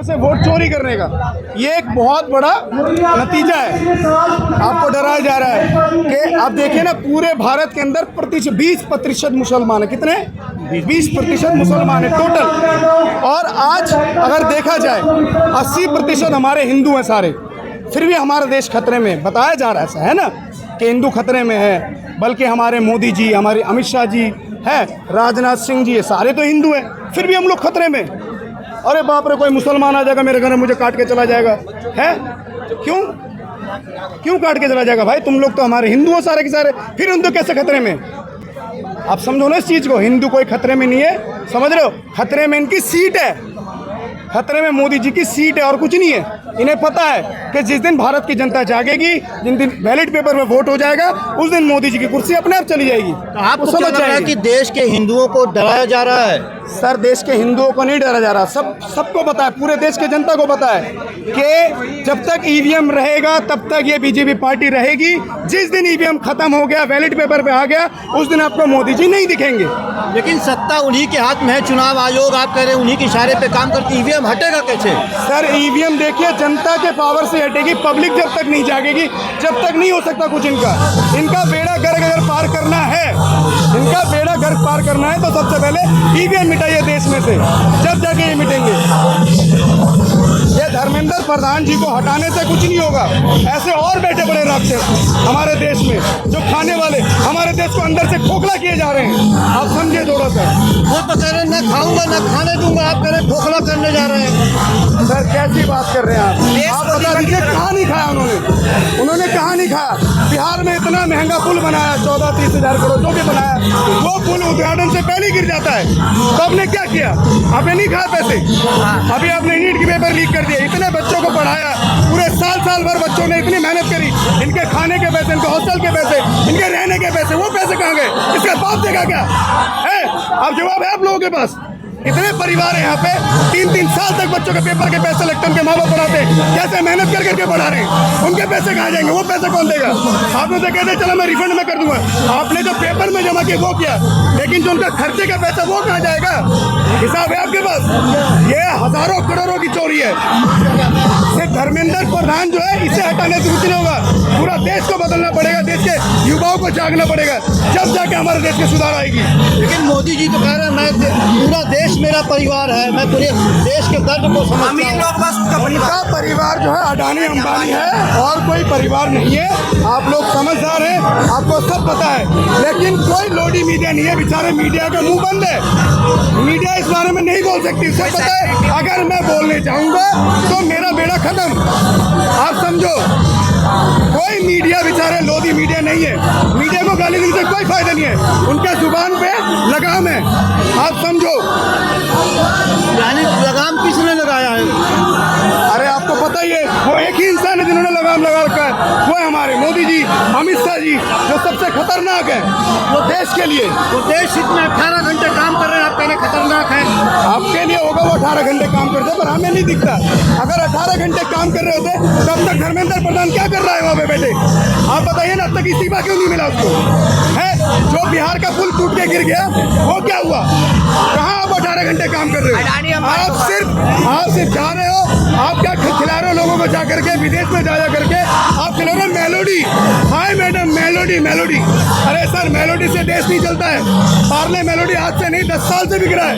से वोट चोरी करने का, ये एक बहुत बड़ा नतीजा है। आपको डराया जा रहा है कि आप देखिए ना, पूरे भारत के अंदर 20% मुसलमान है। कितने? 20% मुसलमान है टोटल। और आज अगर देखा जाए 80% हमारे हिंदू हैं सारे, फिर भी हमारा देश खतरे में बताया जा रहा है। ऐसा है ना कि हिंदू खतरे में है, बल्कि हमारे मोदी जी, हमारे अमित शाह जी है, राजनाथ सिंह जी, ये सारे तो हिंदू हैं, फिर भी हम लोग खतरे में। अरे बाप रे, कोई मुसलमान आ जाएगा मेरे घर में, मुझे काट के चला जाएगा। है क्यों काट के चला जाएगा भाई? तुम लोग तो हमारे हिंदू हो सारे के सारे, फिर हिंदू कैसे खतरे में? आप समझो ना इस चीज़ को, हिंदू कोई खतरे में नहीं है, समझ रहे हो? खतरे में इनकी सीट है, खतरे में मोदी जी की सीट है और कुछ नहीं है। इन्हें पता है कि जिस दिन भारत की जनता जागेगी, जिस दिन बैलेट पेपर में वोट हो जाएगा, उस दिन मोदी जी की कुर्सी अपने आप चली जाएगी। तो आपको समझ रहा है कि देश के हिंदुओं को डराया जा रहा है? सर, देश के हिंदुओं को नहीं डरा जा रहा, सबको पता है, पूरे देश के जनता को पता है कि जब तक ईवीएम रहेगा तब तक ये बीजेपी पार्टी रहेगी। जिस दिन ईवीएम खत्म हो गया, बैलेट पेपर पे आ गया, उस दिन आपको मोदी जी नहीं दिखेंगे। लेकिन सत्ता उन्हीं के हाथ में है, चुनाव आयोग आप कह रहे हैं उन्हीं के इशारे पे काम करती, ईवीएम हटेगा कैसे? सर, ईवीएम देखिए जनता के पावर से हटेगी, पब्लिक जब तक नहीं जागेगी, जब तक नहीं हो सकता कुछ। इनका बेड़ा गर्क अगर पार करना है, इनका बेड़ा गर्क पार करना है, तो सबसे पहले ईवीएम मिटाइए देश में से, जब जाके ये मिटेंगे। ये धर्मेंद्र प्रधान जी को हटाने से कुछ नहीं होगा। ऐसे और बैठे बड़े राक्षस हमारे देश में, जो खाने वाले हमारे देश को अंदर से खोखला किए जा रहे हैं। आप समझिए थोड़ा सा। वो तो कह रहे हैं ना खाऊंगा ना खाने दूंगा, आप कह रहे हैं खोखला करने जा रहे हैं। सर, कैसी बात कर रहे हैं आप बता दीजिए, कहाँ नहीं खाया उन्होंने कहाँ नहीं खाया? बिहार में इतना महंगा पुल बनाया, 14-30 हज़ार करोड़ के बनाया, वो पुल उद्घाटन से पहले गिर जाता है। तो आपने क्या किया? आपने नहीं खाया पैसे। अभी आपने नीट की पेपर लीक कर दिया, इतने बच्चों को पढ़ाया, पूरे साल भर बच्चों ने इतनी मेहनत करी, इनके खाने के पैसे, इनके हॉस्टल के पैसे, इनके रहने के पैसे, वो पैसे कहाँ गए? इसका बाप देगा क्या है? अब जवाब है आप लोगों के पास। इतने परिवार है यहाँ पे, 3-3 साल तक बच्चों के पेपर के पैसे लगते हैं, उनके माँ बाप पढ़ाते हैं, कैसे मेहनत कर करके पढ़ा रहे हैं, उनके पैसे कहाँ जाएंगे? वो पैसे कौन देगा? आपने तो कहते चलो मैं रिफंड में कर दूंगा, आपने जो पेपर में जमा किया वो किया, लेकिन जो उनका खर्चे का पैसा वो कहाँ जाएगा? हिसाब है आपके पास? ये हजारों करोड़ों की चोरी है। सिर्फ धर्मेंद्र प्रधान जो है, इसे हटाने से कुछ नहीं होगा। पूरा देश को बदलना पड़ेगा, देश के युवाओं को जागना पड़ेगा, जब जाके हमारे देश में सुधार आएगी। लेकिन मोदी जी तो कह रहे हैं मैं पूरा देश मेरा परिवार है, मैं पूरे देश के दर्द को समझता हूं। उनका परिवार जो है अडानी अंबानी है, और कोई परिवार नहीं है। आप लोग समझदार हैं, आपको सब पता है, लेकिन कोई लोडी मीडिया नहीं है। बेचारे मीडिया का मुंह बंद है, मीडिया इस बारे में नहीं बोल सकती। उसे पता है अगर मैं बोलने जाऊंगा तो मेरा बेड़ा खत्म। आप समझो, कोई मीडिया बेचारे लोधी मीडिया नहीं है, मीडिया को गाली देने से कोई फायदा नहीं है, उनके जुबान पे लगाम है। आप समझो, यानी लगाम किसने लगाया है? अरे आपको पता ही है, वो एक ही इंसान है जिन्होंने लगाम लगा रखा है, वो है हमारे मोदी जी, अमित शाह जी, जो सबसे खतरनाक है वो देश के लिए। वो देश इतने 18 घंटे काम कर रहे हैं, आप कह रहे खतरनाक है? आपके लिए होगा, वो 18 घंटे काम करते, पर हमें नहीं दिखता। अगर 18 घंटे काम कर रहे होते तब तक धर्मेंद्र प्रधान क्या कर रहा है वहाँ पे बैठे? आप बताइए ना, अब तक इस्तीफा क्यों नहीं मिला उसको? है जो बिहार का पुल टूट के गिर गया, वो क्या हुआ? कहाँ आप 18 घंटे काम कर रहे हो? आप सिर्फ जा रहे हो, आप क्या खिला रहे हो लोगों को? जा करके विदेश में जा करके आप खिला रहे हो मेलोडी। Hi madam, melody. अरे सर, मेलोडी से देश नहीं चलता है। पार्ले मेलोडी आज से नहीं 10 साल से बिक रहा है,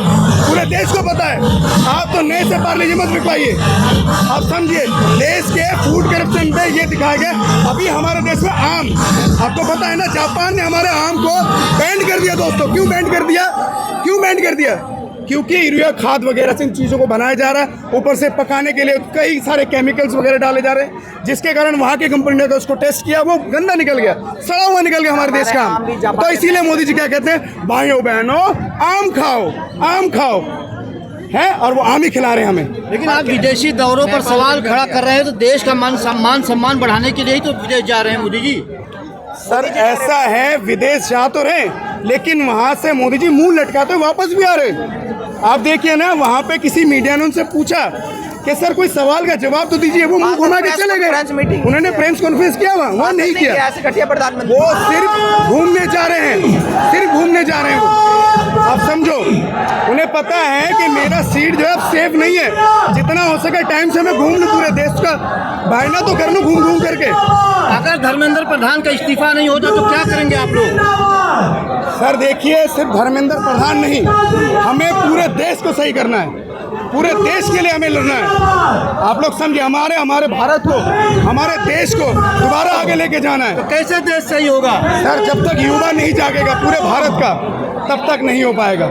पूरे देश को पता है। आप तो नए से पार्ले जी मत बिकवाइए। आप समझिए, देश के फूड करप्शन पे ये दिखाया गया। अभी हमारे देश में आम, आपको पता है ना, जापान ने हमारे आम को बैन कर दिया। दोस्तों, क्यों बैन कर दिया? क्योंकि यूरिया खाद वगैरह से इन चीज़ों को बनाया जा रहा है, ऊपर से पकाने के लिए कई सारे केमिकल्स वगैरह डाले जा रहे हैं, जिसके कारण वहाँ की कंपनी ने तो उसको टेस्ट किया, वो गंदा निकल गया, सड़ा हुआ निकल गया हमारे देश का आम। तो इसीलिए मोदी जी क्या कहते हैं, भाइयों बहनों आम खाओ है, और वो आम ही खिला रहे हैं हमें। लेकिन आप विदेशी दौरों पर सवाल खड़ा कर रहे हैं, तो देश का मान सम्मान बढ़ाने के लिए ही तो विदेश जा रहे हैं मोदी जी। सर, ऐसा है, विदेश जा तो रहे, लेकिन वहाँ से मोदी जी मुंह लटकाते वापस भी आ रहे। आप देखिए ना, वहाँ पे किसी मीडिया ने उनसे पूछा कि सर कोई सवाल का जवाब तो दीजिए। वो मुंह घुमा के चले गए। उन्होंने प्रेस कॉन्फ्रेंस किया वहाँ नहीं किया। वो सिर्फ घूमने जा रहे हैं, सिर्फ घूमने जा रहे हैं वो। आप समझो, उन्हें पता है कि मेरा सीट जो है अब सेफ नहीं है। जितना हो सके टाइम से मैं घूम लूँ पूरे देश का भाईना तो कर लूँ घूम घूम करके। अगर धर्मेंद्र प्रधान का इस्तीफा नहीं होता तो क्या करेंगे आप लोग? सर देखिए, सिर्फ धर्मेंद्र प्रधान नहीं, हमें पूरे देश को सही करना है। पूरे देश के लिए हमें लड़ना है। आप लोग समझिए, हमारे भारत को, हमारे देश को दोबारा आगे लेके जाना है। तो कैसे देश सही होगा? सर जब तक युवा नहीं जागेगा पूरे भारत का, तब तक नहीं हो पाएगा।